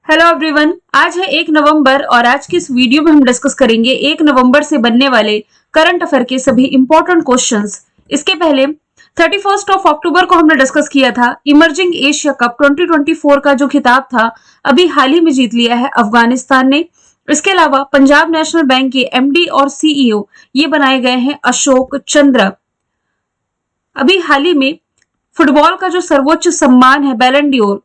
Hello everyone, आज है 1 नवंबर और आज की इस वीडियो में हम डिस्कस करेंगे 1 नवंबर से बनने वाले करंट अफेयर के सभी इंपॉर्टेंट क्वेश्चंस। इसके पहले 31 अक्टूबर को हमने डिस्कस किया था इमर्जिंग एशिया कप 2024 का जो खिताब था अभी हाल ही में जीत लिया है अफगानिस्तान ने। इसके अलावा पंजाब नेशनल बैंक के एमडी और सीईओ ये बनाए गए हैं अशोक चंद्र। अभी हाल ही में फुटबॉल का जो सर्वोच्च सम्मान है बैलन डी'ओर,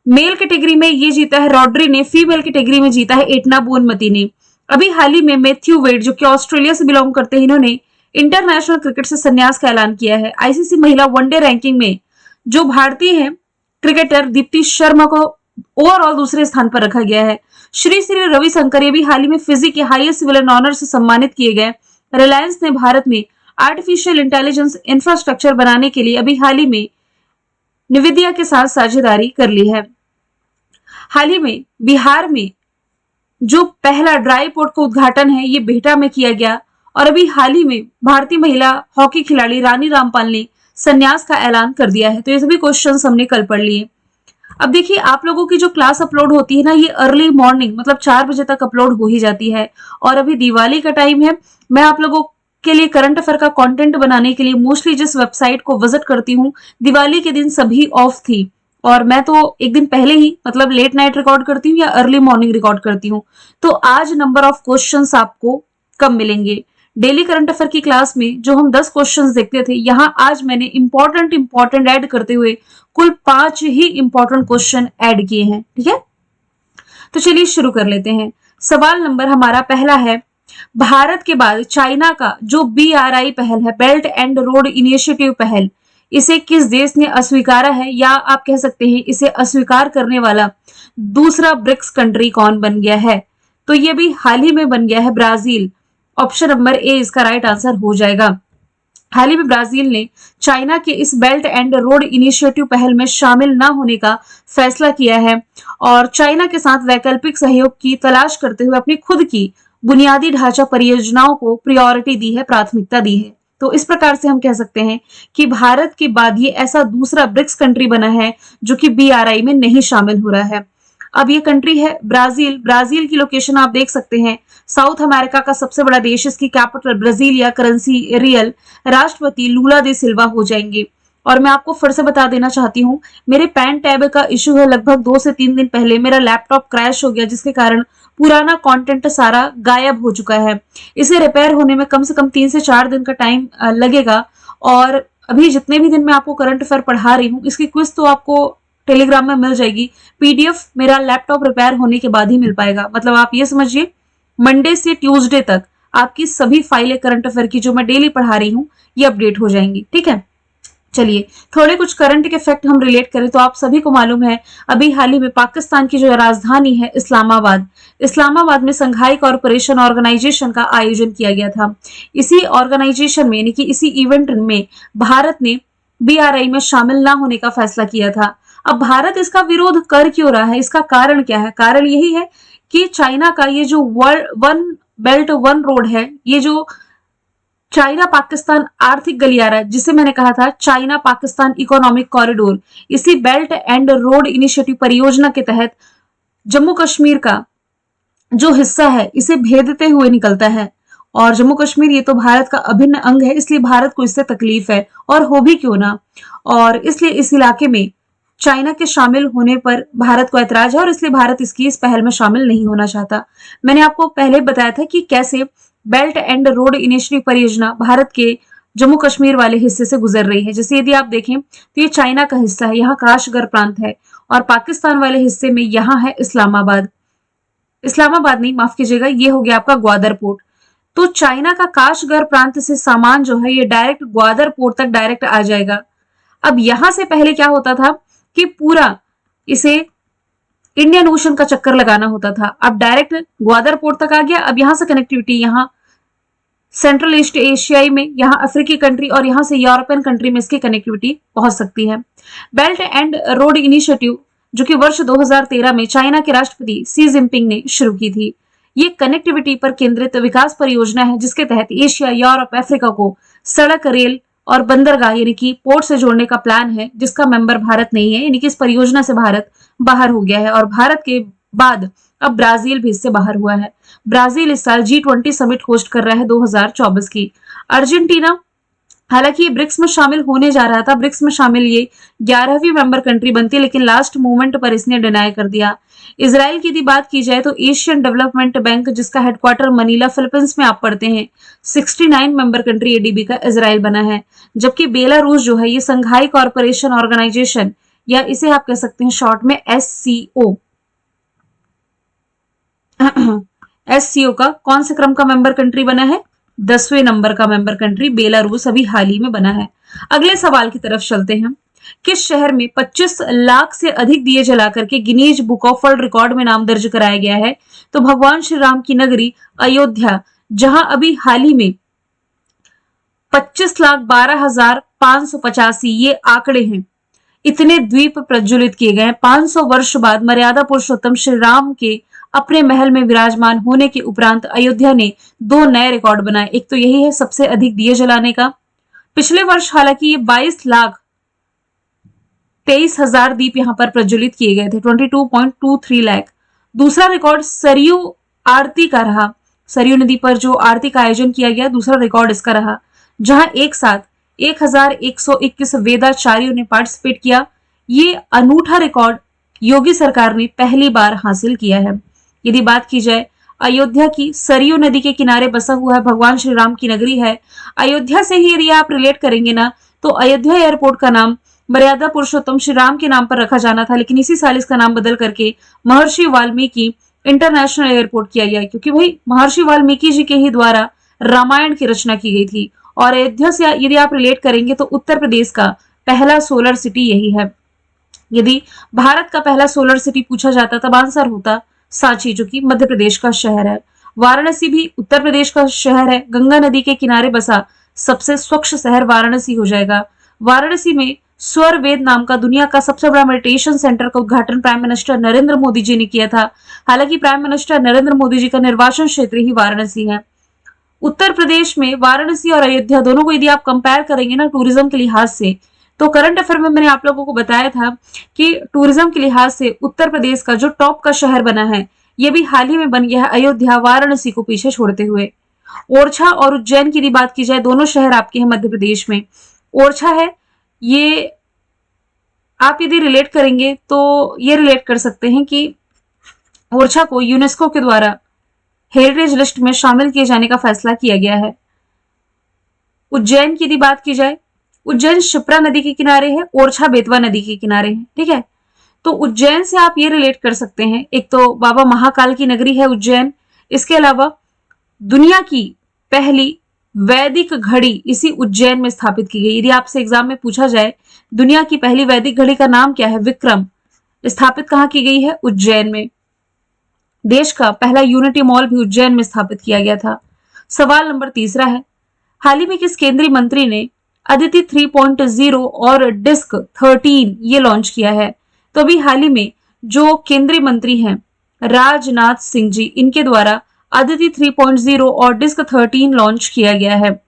मेल कैटेगरी में ये जीता है रॉड्री ने, फीमेल कैटेगरी में जीता है एटना बोनमती ने। अभी हाल ही में मैथ्यू वेड जो कि ऑस्ट्रेलिया से बिलोंग करते हैं, इन्होंने इंटरनेशनल क्रिकेट से संन्यास का ऐलान किया है। आईसीसी महिला वनडे रैंकिंग में जो भारतीय है क्रिकेटर दीप्ति शर्मा को ओवरऑल दूसरे स्थान पर रखा गया है। श्री श्री रविशंकर ये भी हाल ही में फिजी के हाईएस्ट सिविल ऑनर से सम्मानित किए गए। रिलायंस ने भारत में आर्टिफिशियल इंटेलिजेंस इंफ्रास्ट्रक्चर बनाने के लिए अभी हाल ही में निविदिया के साथ साझेदारी कर ली है। हाल ही में बिहार में जो पहला ड्राई पोर्ट का उद्घाटन है ये बिहटा में किया गया और अभी हाल ही में भारतीय महिला हॉकी खिलाड़ी रानी रामपाल ने संन्यास का ऐलान कर दिया है। तो ये सभी क्वेश्चंस हमने कल पढ़ लिए। अब देखिए, आप लोगों की जो क्लास अपलोड होती है ना, ये अर्ली मॉर्निंग मतलब 4 बजे तक अपलोड हो ही जाती है और अभी दिवाली का टाइम है। मैं आप लोगों के लिए करंट अफेयर का कंटेंट बनाने के लिए मोस्टली जिस वेबसाइट को विजिट करती हूँ, दिवाली के दिन सभी ऑफ थी और मैं तो एक दिन पहले ही मतलब लेट नाइट रिकॉर्ड करती हूँ या अर्ली मॉर्निंग रिकॉर्ड करती हूँ। तो आज नंबर ऑफ क्वेश्चंस आपको कम मिलेंगे। डेली करंट अफेयर की क्लास में जो हम 10 क्वेश्चंस देखते थे, यहाँ आज मैंने इंपॉर्टेंट ऐड करते हुए कुल 5 ही इंपॉर्टेंट क्वेश्चन ऐड किए हैं। ठीक है, तो चलिए शुरू कर लेते हैं। सवाल नंबर हमारा पहला है, भारत के बाद चाइना का जो BRI पहल है, बेल्ट एंड रोड इनिशिएटिव पहल, इसे किस देश ने अस्वीकारा है या आप कह सकते हैं इसे अस्वीकार करने वाला दूसरा ब्रिक्स कंट्री कौन बन गया है? तो ये भी हाल ही में बन गया है ब्राजील। ऑप्शन नंबर ए इसका राइट आंसर हो जाएगा। हाल ही में ब्राजील ने चाइना के इस बेल्ट एंड रोड इनिशिएटिव पहल में शामिल न होने का फैसला किया है और चाइना के साथ वैकल्पिक सहयोग की तलाश करते हुए अपनी खुद की बुनियादी ढांचा परियोजनाओं को प्रायोरिटी दी है, प्राथमिकता दी है। तो इस प्रकार से हम कह सकते हैं कि भारत के बाद ये ऐसा दूसरा ब्रिक्स कंट्री बना है जो कि BRI में नहीं शामिल हो रहा है। अब ये कंट्री है ब्राजील। ब्राजील की लोकेशन आप देख सकते हैं, साउथ अमेरिका का सबसे बड़ा देश, इसकी कैपिटल ब्राजीलिया, करेंसी रियल, राष्ट्रपति लूला दे सिल्वा हो जाएंगे। और मैं आपको फिर से बता देना चाहती हूँ, मेरे पैन टैब का इश्यू है, लगभग 2 से 3 दिन पहले मेरा लैपटॉप क्रैश हो गया जिसके कारण पुराना कंटेंट सारा गायब हो चुका है। इसे रिपेयर होने में कम से कम 3 से 4 दिन का टाइम लगेगा और अभी जितने भी दिन मैं आपको करंट अफेयर पढ़ा रही हूँ इसकी क्विज तो आपको टेलीग्राम में मिल जाएगी। PDF मेरा लैपटॉप रिपेयर होने के बाद ही मिल पाएगा। मतलब आप ये समझिए मंडे से ट्यूसडे तक आपकी सभी फाइलें करंट अफेयर की जो मैं डेली पढ़ा रही हूँ ये अपडेट हो जाएंगी। ठीक है, चलिए थोड़े कुछ करंट के फैक्ट हम रिलेट करें तो आप सभी को मालूम है अभी हाल ही में पाकिस्तान की जो राजधानी है इस्लामाबाद में संघाई कॉरपोरेशन ऑर्गेनाइजेशन का आयोजन किया गया था। इसी ऑर्गेनाइजेशन में यानी कि इसी इवेंट में भारत ने BRI में शामिल ना होने का फैसला किया था। अब भारत इसका विरोध कर क्यों रहा है, इसका कारण क्या है? कारण यही है कि चाइना का ये जो वन बेल्ट वन रोड है, ये जो चाइना पाकिस्तान आर्थिक गलियारा जिसे मैंने कहा था चाइना पाकिस्तान इकोनॉमिक कॉरिडोर, इसी बेल्ट एंड रोड इनिशिएटिव परियोजना के तहत जम्मू कश्मीर का जो हिस्सा है इसे भेदते हुए निकलता है और जम्मू कश्मीर ये तो भारत का अभिन्न अंग है, इसलिए भारत को इससे तकलीफ है और हो भी क्यों ना। और इसलिए इस इलाके में चाइना के शामिल होने पर भारत को ऐतराज है और इसलिए भारत इसकी इस पहल में शामिल नहीं होना चाहता। मैंने आपको पहले बताया था कि कैसे बेल्ट एंड रोड इनिशिएटिव परियोजना भारत के जम्मू कश्मीर वाले हिस्से से गुजर रही है। जैसे यदि आप देखें तो ये चाइना का हिस्सा है, यहाँ काशगर प्रांत है और पाकिस्तान वाले हिस्से में यहाँ है इस्लामाबाद नहीं, माफ कीजिएगा, ये हो गया आपका ग्वादर पोर्ट। तो चाइना का काशगर प्रांत से सामान जो है ये डायरेक्ट ग्वादर पोर्ट तक डायरेक्ट आ जाएगा। अब यहां से पहले क्या होता था कि पूरा इसे इंडियन ओशन का चक्कर लगाना होता था, अब डायरेक्ट ग्वादर पोर्ट तक आ गया। अब यहां से कनेक्टिविटी यहाँ सेंट्रल ईस्ट एशियाई में, यहाँ अफ्रीकी कंट्री और यहाँ से यूरोपियन कंट्री में इसकी कनेक्टिविटी पहुंच सकती है। बेल्ट एंड रोड इनिशिएटिव जो कि वर्ष 2013 में चाइना के राष्ट्रपति सी जिनपिंग ने शुरू की थी। ये कनेक्टिविटी पर केंद्रित विकास परियोजना है जिसके तहत एशिया, यूरोप, अफ्रीका को सड़क, रेल और बंदरगाह यानी कि पोर्ट से जोड़ने का प्लान है जिसका मेंबर भारत नहीं है, यानी कि इस परियोजना से भारत बाहर हो गया है और भारत के बाद अब ब्राजील भी इससे बाहर हुआ है। ब्राजील इस साल G20 समिट होस्ट कर रहा है 2024 की। अर्जेंटीना हालांकि ये ब्रिक्स में शामिल होने जा रहा था, ब्रिक्स में शामिल ये 11वीं मेंबर कंट्री बनती, लेकिन लास्ट मोमेंट पर इसने डिनाई कर दिया। इसराइल की यदि बात की जाए तो एशियन डेवलपमेंट बैंक, जिसका हेडक्वार्टर मनीला फिलीपींस में आप पढ़ते हैं, 69 मेंबर कंट्री एडीबी का इसराइल बना है। जबकि बेलारूस जो है ये संघाई कॉर्पोरेशन ऑर्गेनाइजेशन, या इसे आप कह सकते हैं शॉर्ट में SCO SCO का कौन से क्रम का मेंबर कंट्री बना है? 10वें नंबर का मेंबर कंट्री बेलारूस अभी हाल ही में बना है। अगले सवाल की तरफ चलते हैं। किस शहर में 25 लाख से अधिक दिए जलाकर के Guinness book of world record में नाम दर्ज कराया गया है? तो भगवान श्री राम की नगरी अयोध्या, जहां अभी हाल ही में 25,12,585 ये आंकड़े हैं, इतने द्वीप प्रज्वलित किए गए हैं। 500 वर्ष बाद मर्यादा पुरुषोत्तम श्री राम के अपने महल में विराजमान होने के उपरांत अयोध्या ने 2 नए रिकॉर्ड बनाए। एक तो यही है सबसे अधिक दिए जलाने का। पिछले वर्ष हालांकि ये 22,23,000 दीप यहां पर प्रज्वलित किए गए थे, 22.23 लाख। दूसरा रिकॉर्ड सरयू आरती का रहा। सरयू नदी पर जो आरती का आयोजन किया गया, दूसरा रिकॉर्ड इसका रहा, जहां एक साथ 1121 वेदाचार्यों ने पार्टिसिपेट किया। ये अनूठा रिकॉर्ड योगी सरकार ने पहली बार हासिल किया है। यदि बात की जाए अयोध्या की, सरयू नदी के किनारे बसा हुआ है, भगवान श्री राम की नगरी है। अयोध्या से ही यदि आप रिलेट करेंगे ना, तो अयोध्या एयरपोर्ट का नाम मर्यादा पुरुषोत्तम श्री राम के नाम पर रखा जाना था, लेकिन इसी साल इसका नाम बदल करके महर्षि वाल्मीकि इंटरनेशनल एयरपोर्ट किया गया, क्योंकि भाई महर्षि वाल्मीकि जी के ही द्वारा रामायण की रचना की गई थी। और अयोध्या से यदि आप रिलेट करेंगे तो उत्तर प्रदेश का पहला सोलर सिटी यही है। यदि भारत का पहला सोलर सिटी पूछा जाता तब आंसर होता सांची, जो कि मध्य प्रदेश का शहर है। वाराणसी भी उत्तर प्रदेश का शहर है। गंगा नदी के किनारे बसा सबसे स्वच्छ शहर वाराणसी हो जाएगा। वाराणसी में स्वर वेद नाम का दुनिया का सबसे बड़ा मेडिटेशन सेंटर का उद्घाटन प्राइम मिनिस्टर नरेंद्र मोदी जी ने किया था। हालांकि प्राइम मिनिस्टर नरेंद्र मोदी जी का निर्वाचन क्षेत्र ही वाराणसी है। उत्तर प्रदेश में वाराणसी और अयोध्या दोनों को यदि आप कंपेयर करेंगे ना टूरिज्म के लिहाज से, तो करंट अफेयर में मैंने आप लोगों को बताया था कि टूरिज्म के लिहाज से उत्तर प्रदेश का जो टॉप का शहर बना है, ये भी हाल ही में बन गया है अयोध्या, वाराणसी को पीछे छोड़ते हुए। ओरछा और उज्जैन की यदि बात की जाए, दोनों शहर आपके हैं मध्य प्रदेश में। ओरछा है, ये आप यदि रिलेट करेंगे तो ये रिलेट कर सकते हैं कि ओरछा को यूनेस्को के द्वारा हेरिटेज लिस्ट में शामिल किए जाने का फैसला किया गया है। उज्जैन की यदि बात की जाए, उज्जैन शिप्रा नदी के किनारे है, ओरछा बेतवा नदी के किनारे है। ठीक है, तो उज्जैन से आप ये रिलेट कर सकते हैं, एक तो बाबा महाकाल की नगरी है उज्जैन। इसके अलावा दुनिया की पहली वैदिक घड़ी इसी उज्जैन में स्थापित की गई। यदि आपसे एग्जाम में पूछा जाए दुनिया की पहली वैदिक घड़ी का नाम क्या है, विक्रम, स्थापित कहां की गई है, उज्जैन में। देश का पहला यूनिटी मॉल भी उज्जैन में स्थापित किया गया था। सवाल नंबर 3 है, हाल ही में किस केंद्रीय मंत्री ने अदिति 3.0 और डिस्क 13 ये लॉन्च किया है? तो अभी हाल ही में जो केंद्रीय मंत्री हैं राजनाथ सिंह जी, इनके द्वारा अदिति 3.0 और डिस्क 13 लॉन्च किया गया है।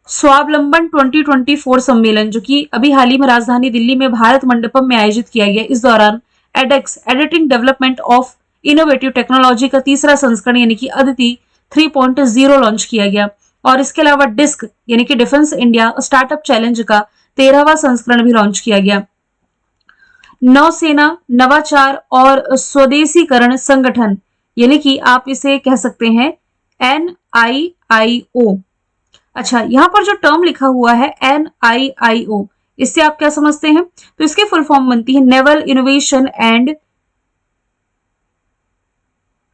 स्वावलंबन 2024 सम्मेलन, जो कि अभी हाल ही में राजधानी दिल्ली में भारत मंडपम में आयोजित किया गया, इस दौरान एडेक्स editing development of innovative technology का तीसरा संस्करण यानी कि अदिति 3.0 लॉन्च किया गया। और इसके अलावा डिस्क यानी कि डिफेंस इंडिया स्टार्टअप चैलेंज का 13वां संस्करण भी लॉन्च किया गया। नौसेना नवाचार और स्वदेशीकरण संगठन यानी कि आप इसे कह सकते हैं NIIO। अच्छा, यहां पर जो टर्म लिखा हुआ है NIIO, इससे आप क्या समझते हैं? तो इसकी फुल फॉर्म बनती है नेवल इनोवेशन एंड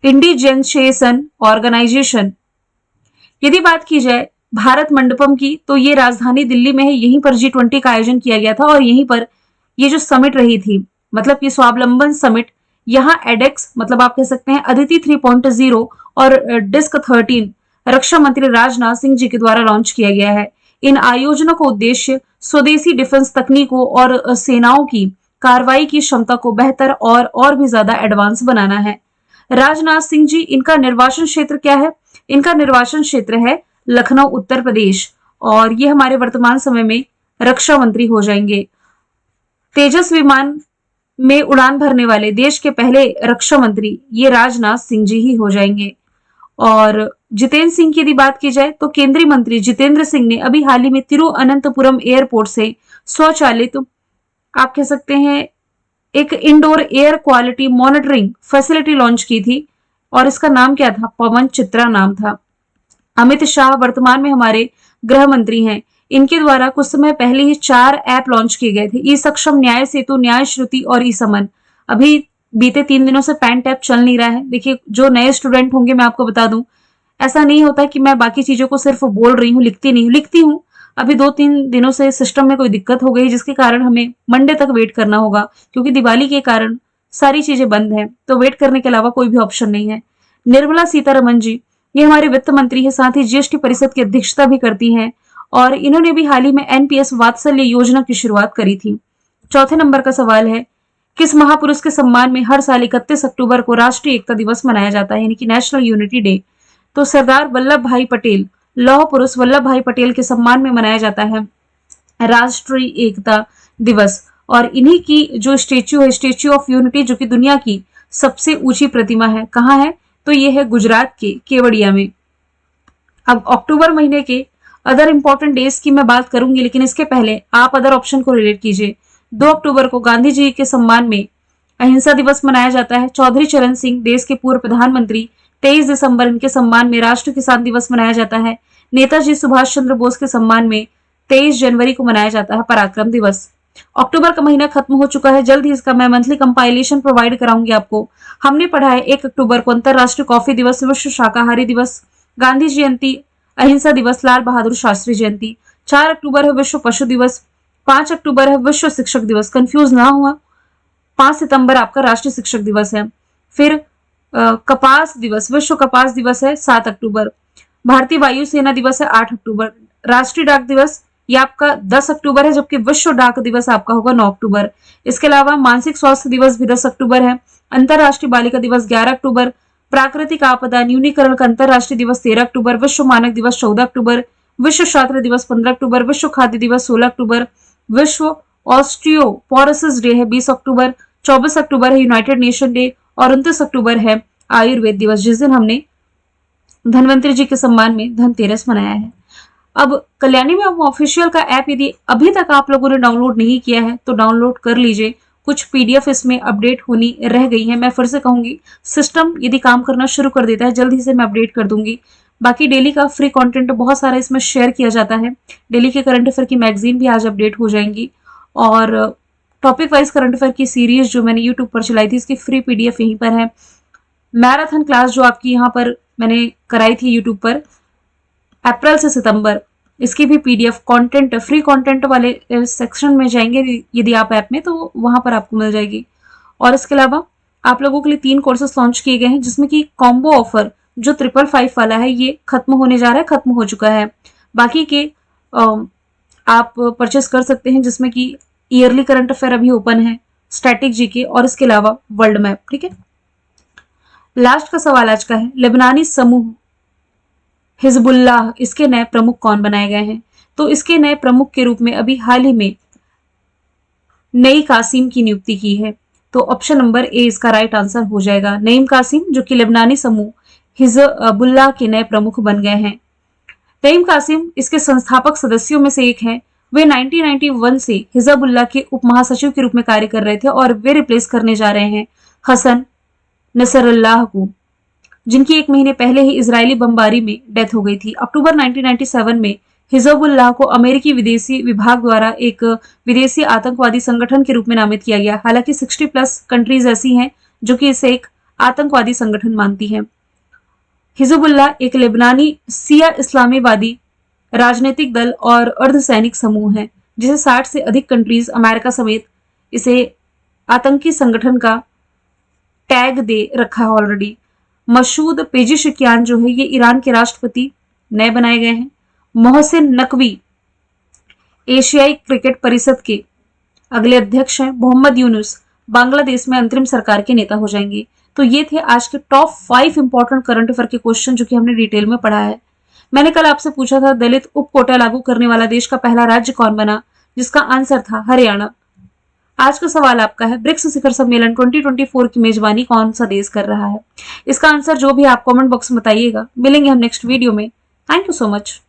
इंडिजेंशिएशन ऑर्गेनाइजेशन। यदि बात की जाए भारत मंडपम की, तो ये राजधानी दिल्ली में है। यहीं पर G20 का आयोजन किया गया था और यहीं पर ये जो समिट रही थी, मतलब कि स्वावलंबन समिट, यहाँ एडेक्स मतलब आप कह सकते हैं अदिति 3.0 और डिस्क 13 रक्षा मंत्री राजनाथ सिंह जी के द्वारा लॉन्च किया गया है। इन आयोजनों का उद्देश्य स्वदेशी डिफेंस तकनीकों और सेनाओं की कार्रवाई की क्षमता को बेहतर और भी ज्यादा एडवांस बनाना है। राजनाथ सिंह जी, इनका निर्वाचन क्षेत्र क्या है? इनका निर्वाचन क्षेत्र है लखनऊ, उत्तर प्रदेश, और ये हमारे वर्तमान समय में रक्षा मंत्री हो जाएंगे। तेजस विमान में उड़ान भरने वाले देश के पहले रक्षा मंत्री ये राजनाथ सिंह जी ही हो जाएंगे। और जितेंद्र सिंह की यदि बात की जाए तो केंद्रीय मंत्री जितेंद्र सिंह ने अभी हाल ही में तिरुअनंतपुरम एयरपोर्ट से स्वचालित, आप कह सकते हैं, एक indoor air quality monitoring facility launch की थी और इसका नाम क्या था? पवन चित्रा नाम था। अमित शाह वर्तमान में हमारे गृह मंत्री हैं। इनके द्वारा कुछ समय पहले ही 4 ऐप लॉन्च किए गए थे, ई सक्षम, न्याय सेतु, न्याय श्रुति और ई समन। अभी बीते 3 दिनों से पैंट ऐप चल नहीं रहा है। देखिए, जो नए स्टूडेंट होंगे मैं आपको बता दूं, ऐसा नहीं होता कि मैं बाकी चीजों को सिर्फ बोल रही हूँ, लिखती नहीं हूँ, लिखती हूँ। अभी 2-3 दिनों से सिस्टम में कोई दिक्कत हो गई जिसके कारण हमें मंडे तक वेट करना होगा, क्योंकि दिवाली के कारण सारी चीजें बंद हैं, तो वेट करने के अलावा कोई भी ऑप्शन नहीं है। निर्मला सीतारमन जी, ये हमारे वित्त मंत्री है, साथ ही जीएसटी परिषद की अध्यक्षता भी करती हैं और इन्होंने भी हाल ही में एनपीएस वात्सल्य योजना की शुरुआत करी थी। चौथे नंबर का सवाल है, किस महापुरुष के सम्मान में हर साल 31 अक्टूबर को राष्ट्रीय एकता दिवस मनाया जाता है, यानी कि नेशनल यूनिटी डे? तो सरदार वल्लभ भाई पटेल, लौह पुरुष वल्लभ भाई पटेल के सम्मान में मनाया जाता है राष्ट्रीय एकता दिवस। और इन्हीं की जो स्टेच्यू है, स्टेच्यू ऑफ यूनिटी, जो कि दुनिया की सबसे ऊंची प्रतिमा है, कहाँ है? तो ये है गुजरात के केवड़िया में। अब अक्टूबर महीने के अदर इंपॉर्टेंट डेज की मैं बात करूंगी, लेकिन इसके पहले आप अदर ऑप्शन को रिलेट कीजिए। 2 अक्टूबर को गांधी जी के सम्मान में अहिंसा दिवस मनाया जाता है। चौधरी चरण सिंह, देश के पूर्व प्रधानमंत्री, 23 दिसंबर इनके सम्मान में राष्ट्र किसान दिवस मनाया जाता है। नेताजी सुभाष चंद्र बोस के सम्मान में 23 जनवरी को मनाया जाता है पराक्रम दिवस। अक्टूबर का महीना खत्म हो चुका है, जल्द ही इसका मैं मंथली कंपाइलेशन प्रोवाइड कराऊंगी आपको। हमने पढ़ा है 1 अक्टूबर को अंतरराष्ट्रीय कॉफी दिवस, विश्व शाकाहारी दिवस, गांधी जयंती, अहिंसा दिवस, लाल बहादुर शास्त्री जयंती। 4 अक्टूबर है विश्व पशु दिवस। 5 अक्टूबर है विश्व शिक्षक दिवस, कंफ्यूज ना हुआ। 5 सितंबर आपका राष्ट्रीय शिक्षक दिवस है। फिर कपास दिवस, विश्व कपास दिवस है 7 अक्टूबर। भारतीय वायुसेना दिवस है 8 अक्टूबर। राष्ट्रीय डाक दिवस ये आपका 10 अक्टूबर है, जबकि विश्व डाक दिवस आपका होगा 9 अक्टूबर। इसके अलावा मानसिक स्वास्थ्य दिवस भी 10 अक्टूबर है। अंतरराष्ट्रीय बालिका दिवस 11 अक्टूबर। प्राकृतिक आपदा न्यूनीकरण का अंतरराष्ट्रीय दिवस 13 अक्टूबर। विश्व मानक दिवस 14 अक्टूबर। विश्व छात्र दिवस 15 अक्टूबर। विश्व खाद्य दिवस 16 अक्टूबर। विश्व ऑस्टियोपोरोसिस डे है 20 अक्टूबर। 24 अक्टूबर है यूनाइटेड नेशन डे और 29 अक्टूबर है आयुर्वेद दिवस, जिस दिन हमने धनवंतरी जी के सम्मान में धनतेरस मनाया है। अब कल्याणी में ऑफिशियल का ऐप यदि अभी तक आप लोगों ने डाउनलोड नहीं किया है तो डाउनलोड कर लीजिए। कुछ पीडीएफ इसमें अपडेट होनी रह गई है। मैं फिर से कहूंगी, सिस्टम यदि काम करना शुरू कर देता है जल्दी से मैं अपडेट कर दूंगी। बाकी डेली का फ्री कंटेंट बहुत सारा इसमें शेयर किया जाता है। डेली के करंट अफेयर की मैगजीन भी आज अपडेट हो जाएंगी और टॉपिक वाइज करंट अफेयर की सीरीज जो मैंने यूट्यूब पर चलाई थी, इसकी फ्री पीडीएफ यहीं पर है। मैराथन क्लास जो आपकी यहाँ पर मैंने कराई थी यूट्यूब पर अप्रैल से सितंबर, इसकी भी पीडीएफ कंटेंट, फ्री कंटेंट वाले सेक्शन में जाएंगे यदि आप ऐप में, तो वहां पर आपको मिल जाएगी। और इसके अलावा आप लोगों के लिए 3 कोर्सेस लॉन्च किए गए हैं, जिसमें कि कॉम्बो ऑफर जो 555 वाला है ये खत्म होने जा रहा है, खत्म हो चुका है। बाकी के आप परचेस कर सकते हैं, जिसमें कि ईयरली करंट अफेयर अभी ओपन है, स्टैटिक जीके और इसके अलावा वर्ल्ड मैप। ठीक है, लास्ट का सवाल आज का है, लेबनानी समूह हिजबुल्लाह, इसके नए प्रमुख कौन बनाए गए हैं? तो इसके नए प्रमुख के रूप में अभी हाल ही में नई कासिम की नियुक्ति की है। तो ऑप्शन नंबर ए इसका राइट आंसर हो जाएगा, नईम कासिम, जो कि लेबनानी समूह हिजबुल्लाह के नए प्रमुख बन गए हैं। नईम कासिम इसके संस्थापक सदस्यों में से एक हैं। वे 1991 से हिजबुल्लाह के उप महासचिव के रूप में कार्य कर रहे थे और वे रिप्लेस करने जा रहे हैं हसन नसरुल्लाह को, जिनकी 1 महीने पहले ही इजरायली बमबारी में डेथ हो गई थी। अक्टूबर 1997 में हिजबुल्लाह को अमेरिकी विदेशी विभाग द्वारा एक विदेशी आतंकवादी संगठन के रूप में नामित किया गया। हालांकि 60+ कंट्रीज ऐसी हैं जो कि इसे एक आतंकवादी संगठन मानती हैं। हिजबुल्लाह एक लेबनानी शिया इस्लामीवादी राजनीतिक दल और अर्धसैनिक समूह है, जिसे 60 से अधिक कंट्रीज अमेरिका समेत इसे आतंकी संगठन का टैग दे रखा है ऑलरेडी। मसूद पेजिशकियान जो है ये ईरान के राष्ट्रपति नए बनाए गए हैं। मोहसिन नकवी एशियाई क्रिकेट परिषद के अगले अध्यक्ष हैं। मोहम्मद यूनुस बांग्लादेश में अंतरिम सरकार के नेता हो जाएंगे। तो ये थे आज के टॉप 5 इंपॉर्टेंट करंट अफेयर के क्वेश्चन जो कि हमने डिटेल में पढ़ा है। मैंने कल आपसे पूछा था दलित उप कोटा लागू करने वाला देश का पहला राज्य कौन बना, जिसका आंसर था हरियाणा। आज का सवाल आपका है, ब्रिक्स शिखर सम्मेलन 2024 की मेजबानी कौन सा देश कर रहा है? इसका आंसर जो भी आप कमेंट बॉक्स में बताइएगा। मिलेंगे हम नेक्स्ट वीडियो में। Thank you so much.